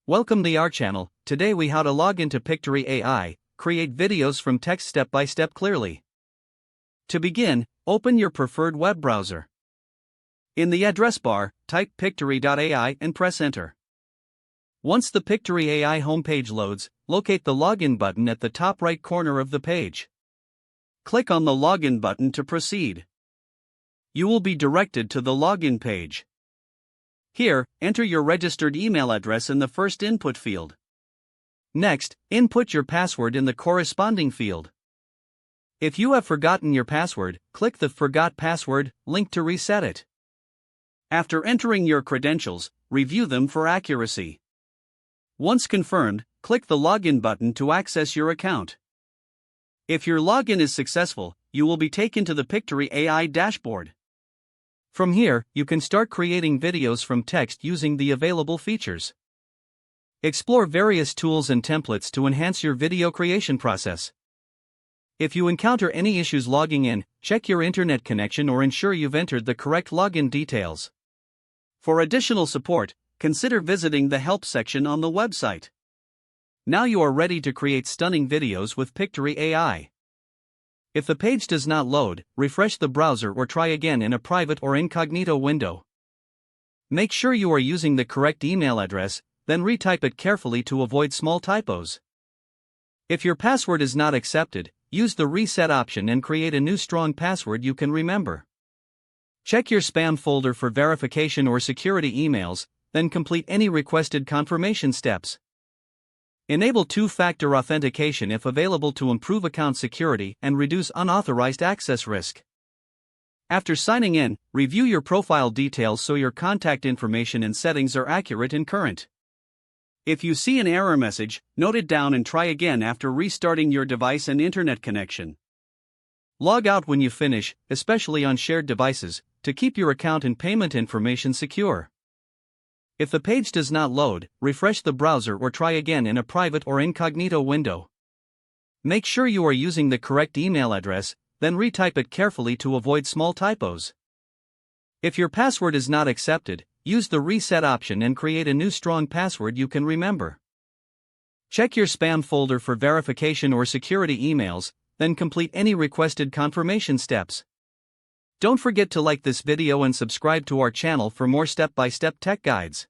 Welcome to our channel. Today we how to log into Pictory AI, create videos from text step by step clearly. To begin, open your preferred web browser. In the address bar, type pictory.ai and press enter. Once the Pictory AI homepage loads, locate the login button at the top right corner of the page. Click on the login button to proceed. You will be directed to the login page. Here, enter your registered email address in the first input field. Next, input your password in the corresponding field. If you have forgotten your password, click the Forgot Password link to reset it. After entering your credentials, review them for accuracy. Once confirmed, click the Login button to access your account. If your login is successful, you will be taken to the Pictory AI dashboard. From here, you can start creating videos from text using the available features. Explore various tools and templates to enhance your video creation process. If you encounter any issues logging in, check your internet connection or ensure you've entered the correct login details. For additional support, consider visiting the help section on the website. Now you are ready to create stunning videos with Pictory AI. If the page does not load, refresh the browser or try again in a private or incognito window. Make sure you are using the correct email address, then retype it carefully to avoid small typos. If your password is not accepted, use the reset option and create a new strong password you can remember. Check your spam folder for verification or security emails, then complete any requested confirmation steps. Enable two-factor authentication if available to improve account security and reduce unauthorized access risk. After signing in, review your profile details so your contact information and settings are accurate and current. If you see an error message, note it down and try again after restarting your device and internet connection. Log out when you finish, especially on shared devices, to keep your account and payment information secure. If the page does not load, refresh the browser or try again in a private or incognito window. Make sure you are using the correct email address, then retype it carefully to avoid small typos. If your password is not accepted, use the reset option and create a new strong password you can remember. Check your spam folder for verification or security emails, then complete any requested confirmation steps. Don't forget to like this video and subscribe to our channel for more step-by-step tech guides.